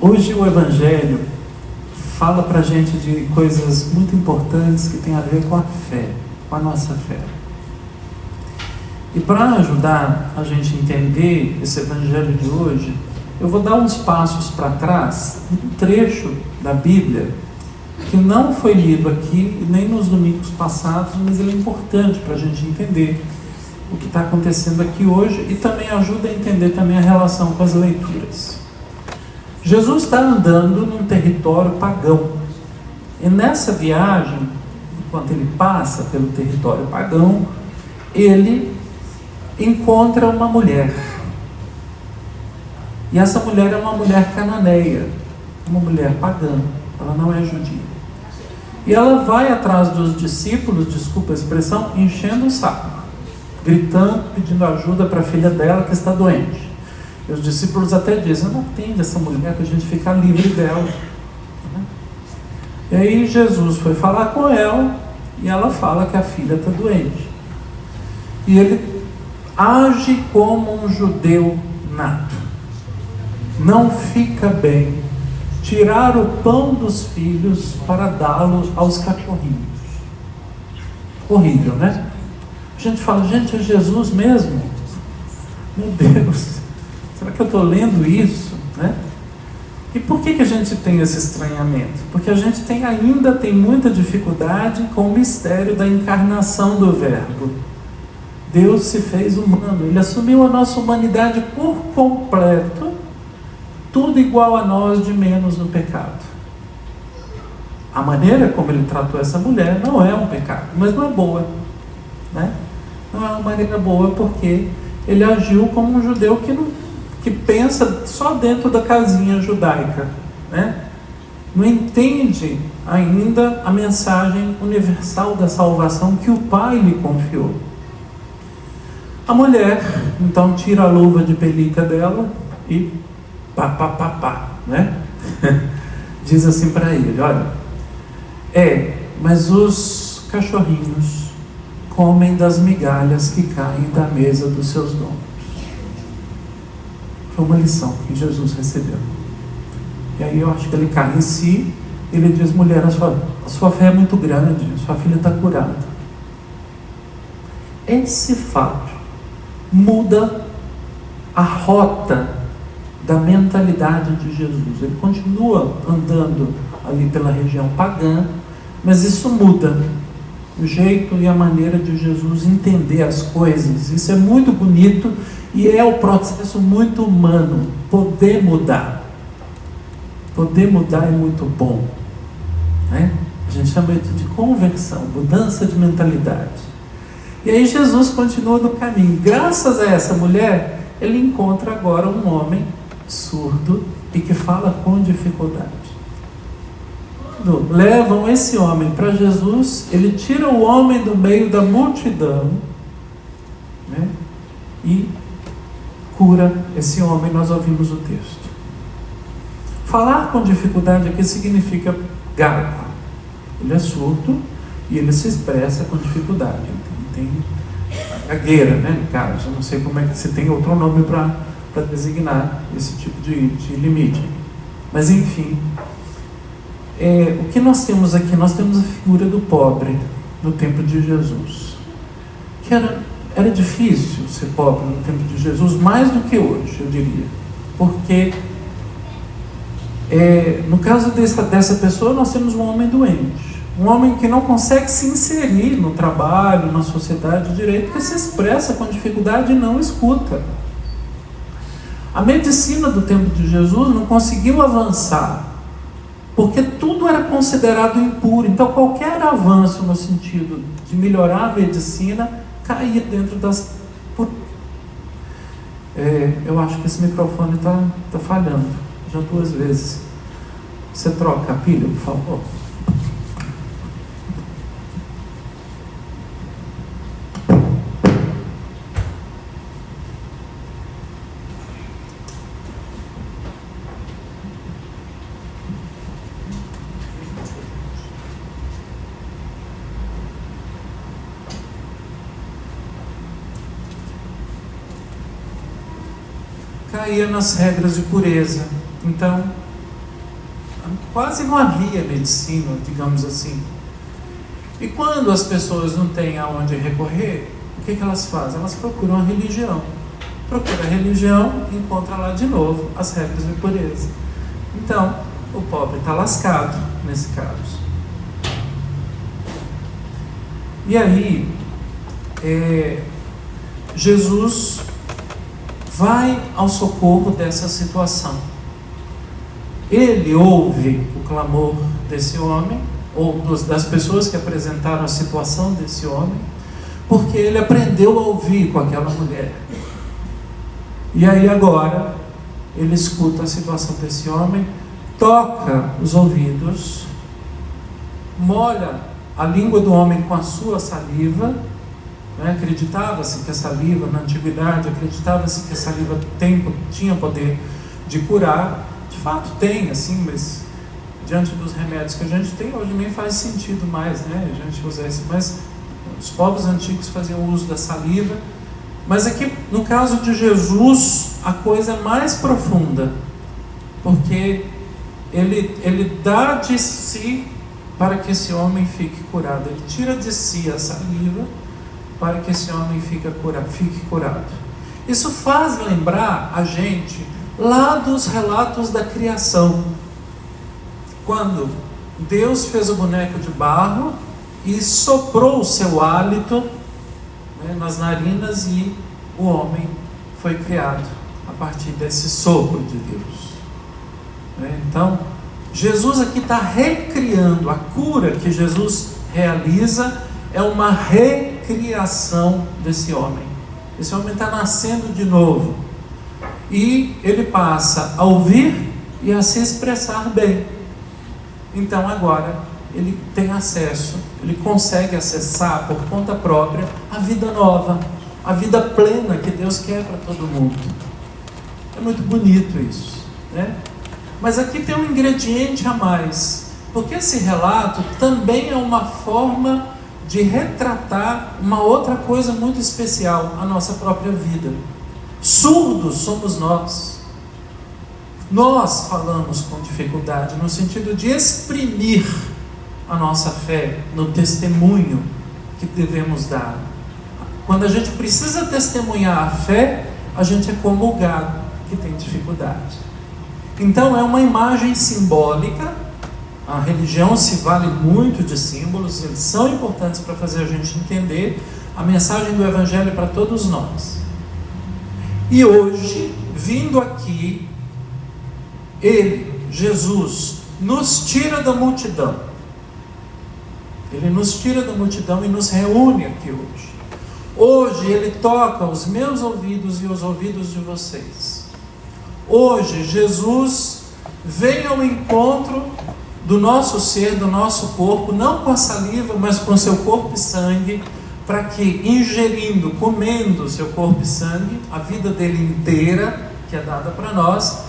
Hoje o Evangelho fala para a gente de coisas muito importantes que tem a ver com a fé, com a nossa fé. E para ajudar a gente a entender esse Evangelho de hoje, eu vou dar uns passos para trás, um trecho da Bíblia, que não foi lido aqui, nem nos domingos passados, mas ele é importante para a gente entender o que está acontecendo aqui hoje e também ajuda a entender também a relação com as leituras. Jesus está andando num território pagão. E nessa viagem, enquanto ele passa pelo território pagão, ele encontra uma mulher. E essa mulher é uma mulher cananeia, uma mulher pagã, ela não é judia. E ela vai atrás dos discípulos, desculpa a expressão, enchendo o saco, gritando, pedindo ajuda para a filha dela que está doente. E os discípulos até dizem: não atende essa mulher para a gente ficar livre dela. E aí Jesus foi falar com ela e ela fala que a filha está doente. E ele age como um judeu nato. Não fica bem tirar o pão dos filhos para dá-lo aos cachorrinhos. Horrível, né? A gente fala: gente, é Jesus mesmo? Meu Deus, será que eu estou lendo isso? Né? E por que a gente tem esse estranhamento? Porque a gente ainda tem muita dificuldade com o mistério da encarnação do Verbo. Deus se fez humano, Ele assumiu a nossa humanidade por completo, tudo igual a nós, de menos no pecado. A maneira como Ele tratou essa mulher não é um pecado, mas não é boa, né? Não é uma maneira boa, porque Ele agiu como um judeu que pensa só dentro da casinha judaica, né? Não entende ainda a mensagem universal da salvação que o Pai lhe confiou. A mulher então tira a luva de pelica dela e pá, né? Diz assim para ele: olha, mas os cachorrinhos comem das migalhas que caem da mesa dos seus donos. Foi uma lição que Jesus recebeu. E aí eu acho que ele cai em si. Ele diz: mulher, a sua fé é muito grande, sua filha está curada. Esse fato muda a rota da mentalidade de Jesus. Ele continua andando ali pela região pagã, mas isso muda o jeito e a maneira de Jesus entender as coisas. Isso é muito bonito e é um processo muito humano. Poder mudar é muito bom, né? A gente chama isso de conversão, mudança de mentalidade. E aí Jesus continua no caminho. Graças a essa mulher, ele encontra agora um homem surdo e que fala com dificuldade. Quando levam esse homem para Jesus, ele tira o homem do meio da multidão, né? E cura esse homem. Nós ouvimos o texto. Falar com dificuldade aqui significa gago. Ele é surdo e ele se expressa com dificuldade. Tem gagueira, né, no caso. Eu não sei como é que se tem outro nome para designar esse tipo de limite. Mas enfim, o que nós temos aqui? Nós temos a figura do pobre no tempo de Jesus. Que era difícil ser pobre no tempo de Jesus, mais do que hoje, eu diria. Porque no caso dessa pessoa, nós temos um homem doente. Um homem que não consegue se inserir no trabalho, na sociedade direito, porque se expressa com dificuldade e não escuta. A medicina do tempo de Jesus não conseguiu avançar, porque tudo era considerado impuro. Então qualquer avanço no sentido de melhorar a medicina caía dentro das... eu acho que esse microfone está falhando, já 2 vezes. Você troca a pilha, por favor? Caía nas regras de pureza. Então, quase não havia medicina, digamos assim. E quando as pessoas não têm aonde recorrer, o que elas fazem? Elas procuram a religião. Procura a religião e encontra lá de novo as regras de pureza. Então, o pobre está lascado nesse caso. E aí, Jesus vai ao socorro dessa situação. Ele ouve o clamor desse homem, ou das pessoas que apresentaram a situação desse homem, porque ele aprendeu a ouvir com aquela mulher. E aí agora, ele escuta a situação desse homem, toca os ouvidos, molha a língua do homem com a sua saliva, né? Acreditava-se que a saliva, na antiguidade, acreditava-se que a saliva tinha poder de curar. De fato tem, assim, mas diante dos remédios que a gente tem, hoje nem faz sentido mais, né? A gente usa esse, mas os povos antigos faziam uso da saliva. Mas aqui, no caso de Jesus, a coisa é mais profunda, porque ele dá de si para que esse homem fique curado. Ele tira de si a saliva para que esse homem fique curado. Isso faz lembrar a gente lá dos relatos da criação, quando Deus fez o boneco de barro e soprou o seu hálito, né, nas narinas, e o homem foi criado a partir desse sopro de Deus. Então, Jesus aqui está recriando. A cura que Jesus realiza é uma recriação desse homem. Esse homem está nascendo de novo. E ele passa a ouvir e a se expressar bem. Então agora ele tem acesso, ele consegue acessar por conta própria a vida nova, a vida plena que Deus quer para todo mundo. É muito bonito isso, né? Mas aqui tem um ingrediente a mais, porque esse relato também é uma forma de retratar uma outra coisa muito especial, a nossa própria vida. Surdos somos nós. Nós falamos com dificuldade, no sentido de exprimir a nossa fé no testemunho que devemos dar. Quando a gente precisa testemunhar a fé, a gente é como o gado que tem dificuldade. Então é uma imagem simbólica. A religião se vale muito de símbolos, eles são importantes para fazer a gente entender a mensagem do Evangelho para todos nós. E hoje, vindo aqui, Ele, Jesus, nos tira da multidão. Ele nos tira da multidão e nos reúne aqui hoje. Hoje Ele toca os meus ouvidos e os ouvidos de vocês. Hoje Jesus vem ao encontro do nosso ser, do nosso corpo, não com a saliva, mas com seu corpo e sangue, para que, ingerindo, comendo seu corpo e sangue, a vida dele inteira, que é dada para nós,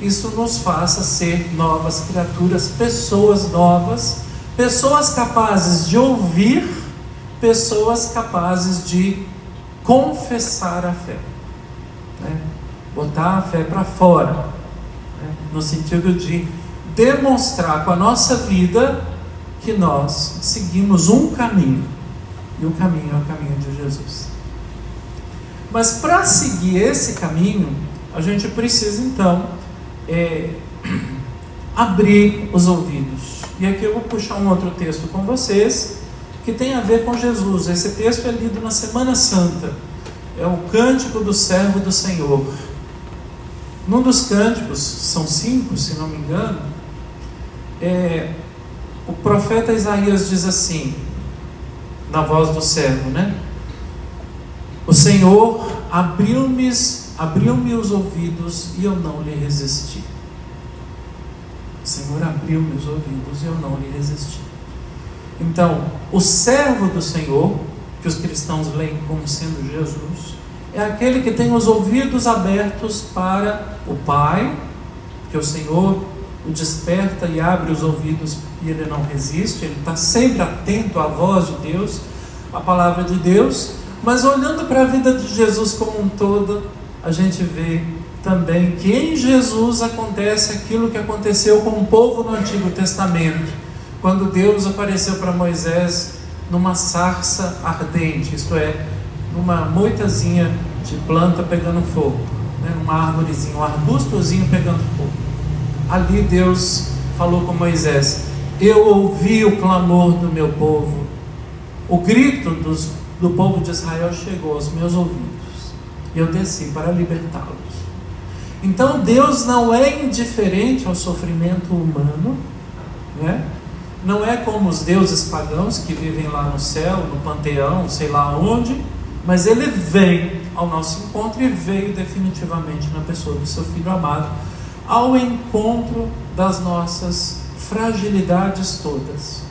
isso nos faça ser novas criaturas, pessoas novas, pessoas capazes de ouvir, pessoas capazes de confessar a fé, né? Botar a fé para fora, né? No sentido de demonstrar com a nossa vida que nós seguimos um caminho, e o caminho é o caminho de Jesus. Mas para seguir esse caminho, a gente precisa então abrir os ouvidos. E aqui eu vou puxar um outro texto com vocês, que tem a ver com Jesus. Esse texto é lido na Semana Santa. É o Cântico do Servo do Senhor. Num dos cânticos, são 5, se não me engano, o profeta Isaías diz assim, na voz do servo, né? O Senhor abriu-me os ouvidos e eu não lhe resisti. O Senhor abriu-me os ouvidos e eu não lhe resisti. Então, o servo do Senhor, que os cristãos leem como sendo Jesus, é aquele que tem os ouvidos abertos para o Pai, que o Senhor o desperta e abre os ouvidos e ele não resiste, ele está sempre atento à voz de Deus, à palavra de Deus. Mas olhando para a vida de Jesus como um todo, a gente vê também que em Jesus acontece aquilo que aconteceu com o povo no Antigo Testamento, quando Deus apareceu para Moisés numa sarça ardente, isto é, numa moitazinha de planta pegando fogo, né? Numa árvorezinha, um arbustozinho pegando fogo. Ali Deus falou com Moisés: eu ouvi o clamor do meu povo, o grito do povo de Israel chegou aos meus ouvidos, e eu desci para libertá-los. Então Deus não é indiferente ao sofrimento humano, né? Não é como os deuses pagãos que vivem lá no céu, no panteão, sei lá onde, mas Ele vem ao nosso encontro, e veio definitivamente na pessoa do seu Filho amado, ao encontro das nossas fragilidades todas,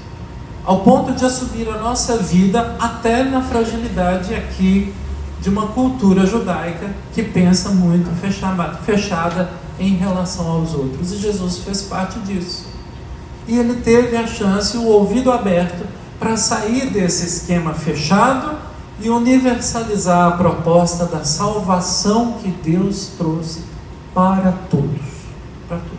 ao ponto de assumir a nossa vida até na fragilidade aqui de uma cultura judaica que pensa muito fechada em relação aos outros, e Jesus fez parte disso. E Ele teve a chance, o ouvido aberto, para sair desse esquema fechado e universalizar a proposta da salvação que Deus trouxe para todos. Para todos.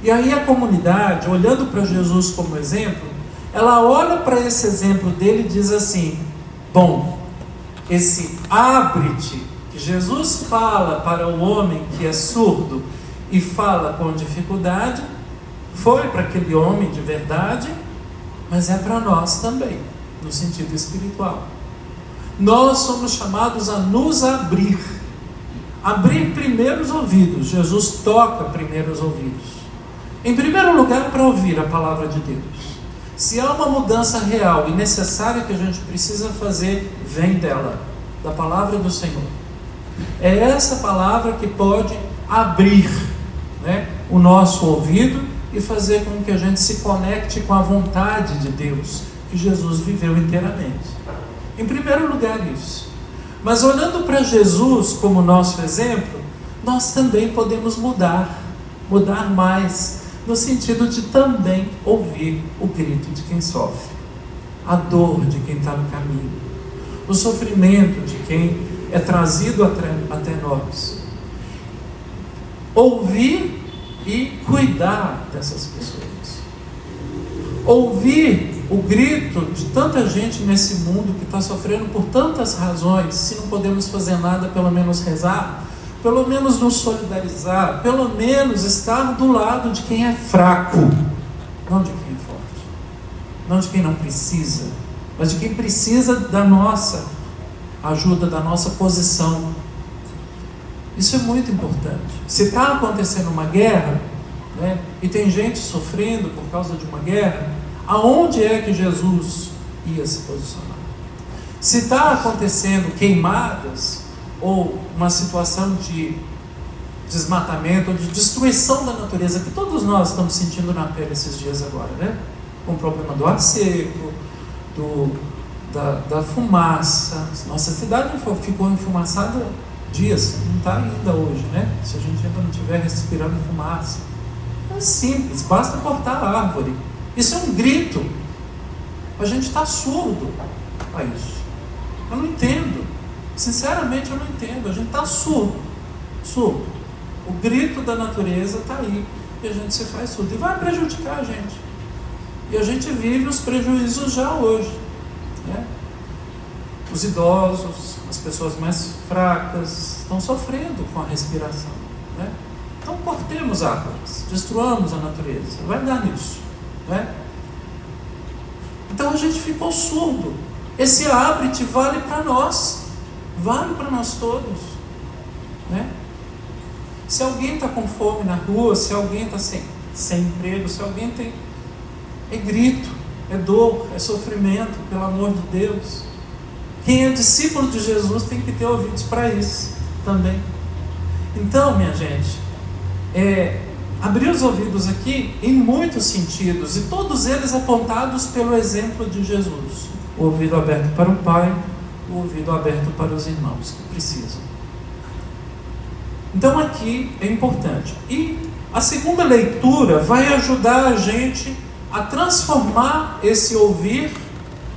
E aí a comunidade, olhando para Jesus como exemplo, ela olha para esse exemplo dele e diz assim: bom, esse abre-te que Jesus fala para o homem que é surdo e fala com dificuldade, foi para aquele homem de verdade, mas é para nós também, no sentido espiritual. Nós somos chamados a nos abrir primeiro os ouvidos. Jesus toca primeiro os ouvidos, em primeiro lugar, para ouvir a palavra de Deus. Se há uma mudança real e necessária que a gente precisa fazer, vem dela, da palavra do Senhor. É essa palavra que pode abrir, né, o nosso ouvido e fazer com que a gente se conecte com a vontade de Deus, que Jesus viveu inteiramente. Em primeiro lugar isso. Mas olhando para Jesus como nosso exemplo, nós também podemos mudar mais, no sentido de também ouvir o grito de quem sofre, a dor de quem está no caminho, o sofrimento de quem é trazido até nós. Ouvir e cuidar dessas pessoas. Ouvir o grito de tanta gente nesse mundo que está sofrendo por tantas razões. Se não podemos fazer nada, pelo menos rezar, pelo menos nos solidarizar, pelo menos estar do lado de quem é fraco, não de quem é forte, não de quem não precisa, mas de quem precisa da nossa ajuda, da nossa posição. Isso é muito importante. Se está acontecendo uma guerra, né, e tem gente sofrendo por causa de uma guerra, aonde é que Jesus ia se posicionar? Se está acontecendo queimadas, ou uma situação de desmatamento, ou de destruição da natureza, que todos nós estamos sentindo na pele esses dias agora, né? Com o problema do ar seco, da fumaça. Nossa cidade ficou enfumaçada dias, não está ainda hoje, né? Se a gente ainda não estiver respirando fumaça. É simples, basta cortar a árvore. Isso é um grito. A gente está surdo a isso. Eu não entendo. Sinceramente, eu não entendo. A gente está surdo. O grito da natureza está aí. E a gente se faz surdo. E vai prejudicar a gente. E a gente vive os prejuízos já hoje, né? Os idosos, as pessoas mais fracas estão sofrendo com a respiração, né? Então cortemos árvores, destruamos a natureza, vai dar nisso, né? Então a gente ficou surdo. Esse abre-te vale para nós todos, né? Se alguém está com fome na rua, se alguém está sem emprego, se alguém tem, é grito, é dor, é sofrimento, pelo amor de Deus. Quem é discípulo de Jesus tem que ter ouvidos para isso também. Então, minha gente, abrir os ouvidos aqui em muitos sentidos, e todos eles apontados pelo exemplo de Jesus. O ouvido aberto para o Pai, o ouvido aberto para os irmãos que precisam. Então aqui é importante. E a segunda leitura vai ajudar a gente a transformar esse ouvir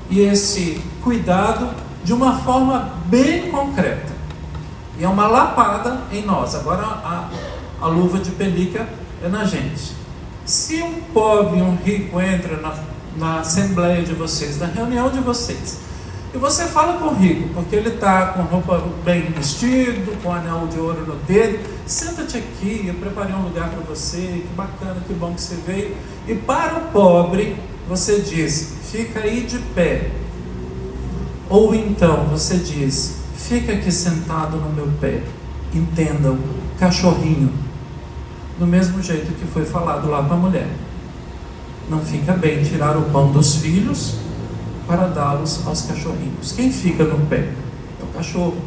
e esse cuidado de uma forma bem concreta. E é uma lapada em nós. Agora a luva de pelica é na gente. Se um pobre e um rico entram na assembleia de vocês, na reunião de vocês, e você fala com o rico, porque ele está com roupa bem vestido, com anel de ouro no dedo, senta-te aqui, eu preparei um lugar para você, que bacana, que bom que você veio. E para o pobre, você diz, fica aí de pé. Ou então você diz, fica aqui sentado no meu pé. Entendam, cachorrinho. Do mesmo jeito que foi falado lá para a mulher. Não fica bem tirar o pão dos filhos para dá-los aos cachorrinhos. Quem fica no pé? É o cachorro.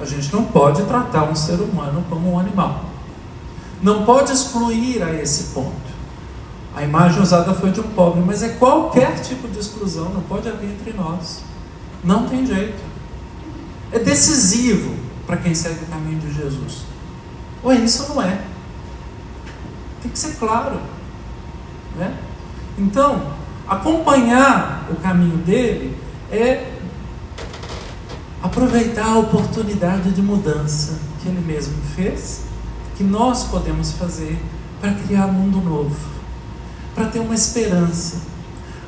A gente não pode tratar um ser humano como um animal. Não pode excluir a esse ponto. A imagem usada foi de um pobre, mas é qualquer tipo de exclusão, não pode haver entre nós. Não tem jeito. É decisivo para quem segue o caminho de Jesus. Ou é isso ou não é. Tem que ser claro, né? Então, acompanhar o caminho dele é aproveitar a oportunidade de mudança que ele mesmo fez, que nós podemos fazer para criar um mundo novo, para ter uma esperança,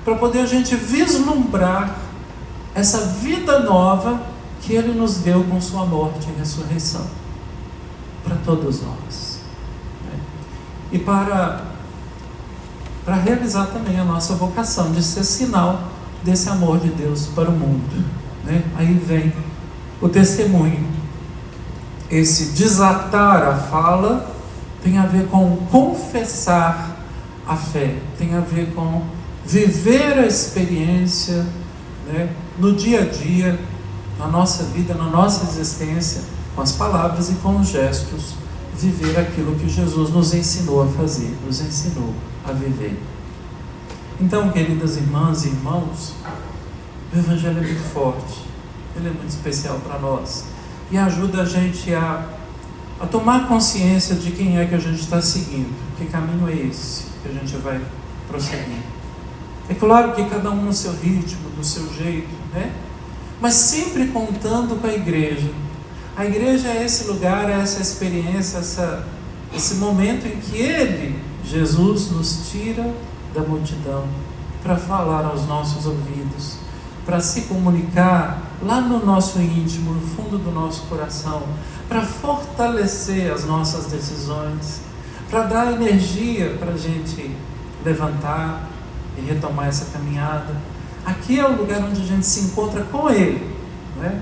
para poder a gente vislumbrar essa vida nova que ele nos deu com sua morte e ressurreição, para todos nós, né? E para realizar também a nossa vocação de ser sinal desse amor de Deus para o mundo, né? Aí vem o testemunho. Esse desatar a fala tem a ver com confessar a fé, tem a ver com viver a experiência, né, no dia a dia, na nossa vida, na nossa existência, com as palavras e com os gestos, viver aquilo que Jesus nos ensinou a fazer, nos ensinou a viver. Então, queridas irmãs e irmãos, o Evangelho é muito forte, ele é muito especial para nós e ajuda a gente a tomar consciência de quem é que a gente está seguindo, que caminho é esse que a gente vai prosseguir. É claro que cada um no seu ritmo, do seu jeito, né? Mas sempre contando com a igreja. A igreja é esse lugar, é essa experiência, esse momento em que Ele, Jesus, nos tira da multidão para falar aos nossos ouvidos, para se comunicar lá no nosso íntimo, no fundo do nosso coração, para fortalecer as nossas decisões, para dar energia para a gente levantar e retomar essa caminhada. Aqui é o lugar onde a gente se encontra com Ele, né?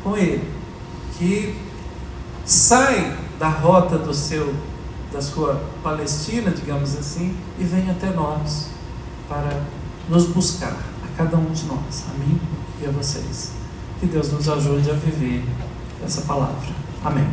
Com Ele, que sai da rota da sua Palestina, digamos assim, e vem até nós para nos buscar, a cada um de nós, a mim e a vocês. Que Deus nos ajude a viver essa palavra. Amém.